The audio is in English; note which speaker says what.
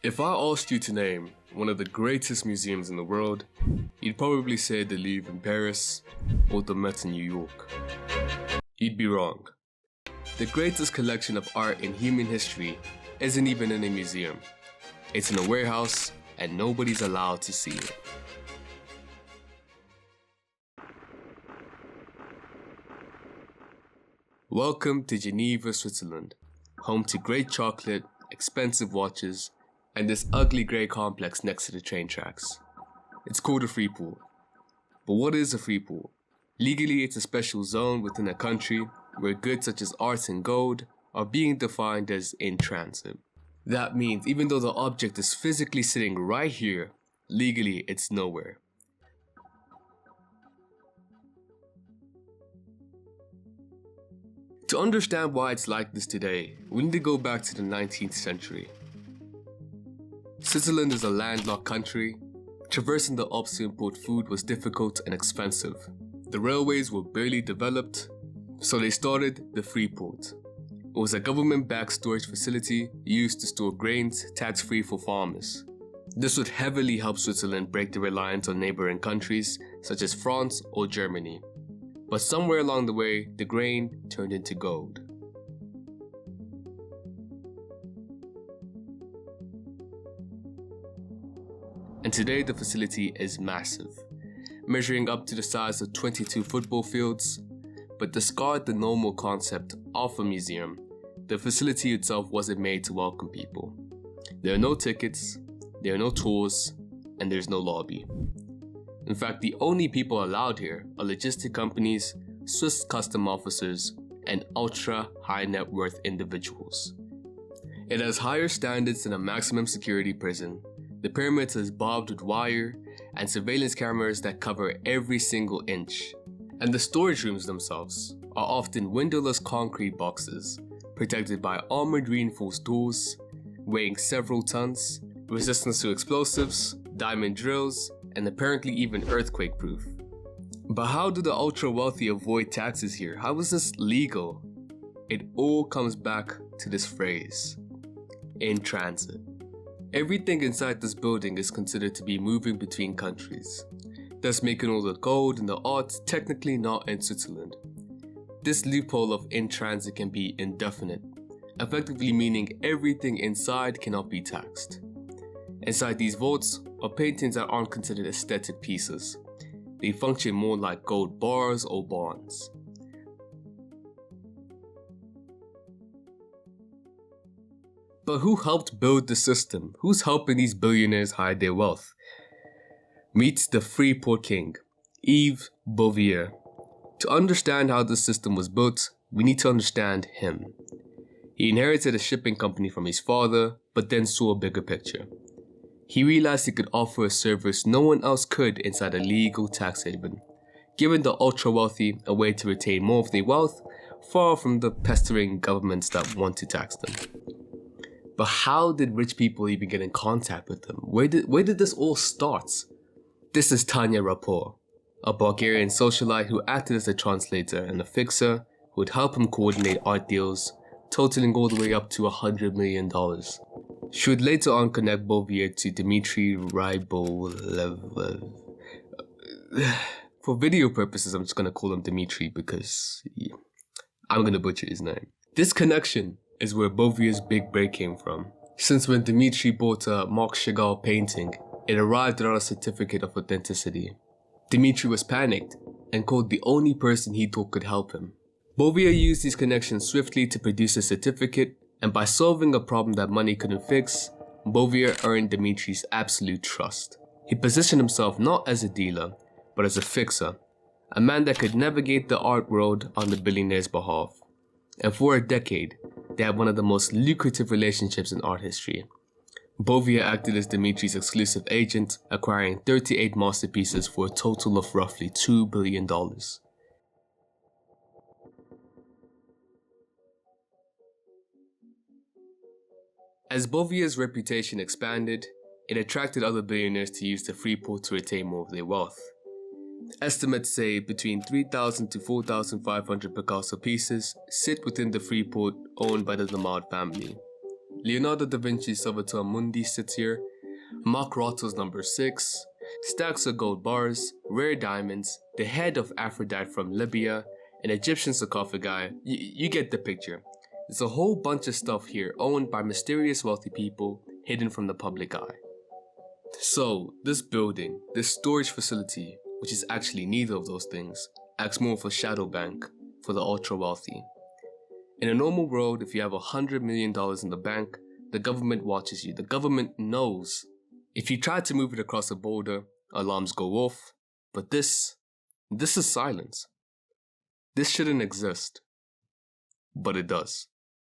Speaker 1: If I asked you to name one of the greatest museums in the world, you'd probably say the Louvre in Paris or the Met in New York. You'd be wrong. The greatest collection of art in human history isn't even in a museum. It's in a warehouse and nobody's allowed to see it. Welcome to Geneva, Switzerland, home to great chocolate, expensive watches, and this ugly grey complex next to the train tracks. It's called a free port. But what is a free port? Legally, it's a special zone within a country where goods such as art and gold are being defined as in transit. That means even though the object is physically sitting right here, legally it's nowhere. To understand why it's like this today, we need to go back to the 19th century. Switzerland is a landlocked country. Traversing the Alps to import food was difficult and expensive. The railways were barely developed, so they started the free port. It was a government-backed storage facility used to store grains tax-free for farmers. This would heavily help Switzerland break the reliance on neighboring countries such as France or Germany. But somewhere along the way, the grain turned into gold. And today the facility is massive, measuring up to the size of 22 football fields. But discard the normal concept of a museum, the facility itself wasn't made to welcome people. There are no tickets, there are no tours, and there's no lobby. In fact, the only people allowed here are logistic companies, Swiss custom officers, and ultra high net worth individuals. It has higher standards than a maximum security prison. The perimeter is barbed with wire and surveillance cameras that cover every single inch. And the storage rooms themselves are often windowless concrete boxes, protected by armored reinforced doors, weighing several tons, resistance to explosives, diamond drills, and apparently even earthquake proof. But how do the ultra wealthy avoid taxes here? How is this legal? It all comes back to this phrase, in transit. Everything inside this building is considered to be moving between countries, thus making all the gold and the art technically not in Switzerland. This loophole of in transit can be indefinite, effectively meaning everything inside cannot be taxed. Inside these vaults are paintings that aren't considered aesthetic pieces. They function more like gold bars or bonds. But who helped build the system? Who's helping these billionaires hide their wealth? Meet the free port king, Yves Bouvier. To understand how this system was built, we need to understand him. He inherited a shipping company from his father, but then saw a bigger picture. He realized he could offer a service no one else could inside a legal tax haven, giving the ultra wealthy a way to retain more of their wealth, far from the pestering governments that want to tax them. But how did rich people even get in contact with them? Where did this all start? This is Tanya Rapport, a Bulgarian socialite who acted as a translator and a fixer who would help him coordinate art deals, totaling all the way up to $100 million. She would later on connect Bouvier to Dmitry Rybolovlev. For video purposes, I'm just going to call him Dmitry because I'm going to butcher his name. This connection is where Bouvier's big break came from. Since when Dmitry bought a Marc Chagall painting, it arrived without a certificate of authenticity. Dmitry was panicked and called the only person he thought could help him. Bouvier used these connections swiftly to produce a certificate, and by solving a problem that money couldn't fix, Bouvier earned Dmitry's absolute trust. He positioned himself not as a dealer, but as a fixer, a man that could navigate the art world on the billionaire's behalf. And for a decade, they had one of the most lucrative relationships in art history. Bouvier acted as Dmitry's exclusive agent, acquiring 38 masterpieces for a total of roughly $2 billion. As Bouvier's reputation expanded, it attracted other billionaires to use the free port to retain more of their wealth. Estimates say between 3,000 to 4,500 Picasso pieces sit within the free port owned by the Lamard family. Leonardo da Vinci's Salvator Mundi sits here, Mark Rotto's number 6, stacks of gold bars, rare diamonds, the head of Aphrodite from Libya, an Egyptian sarcophagi. You get the picture. There's a whole bunch of stuff here owned by mysterious wealthy people hidden from the public eye. So, this building, this storage facility, which is actually neither of those things, acts more of a shadow bank for the ultra wealthy. In a normal world, if you have $100 million in the bank, the government watches you. The government knows. If you try to move it across a border, alarms go off. But this is silence. This shouldn't exist. But it does.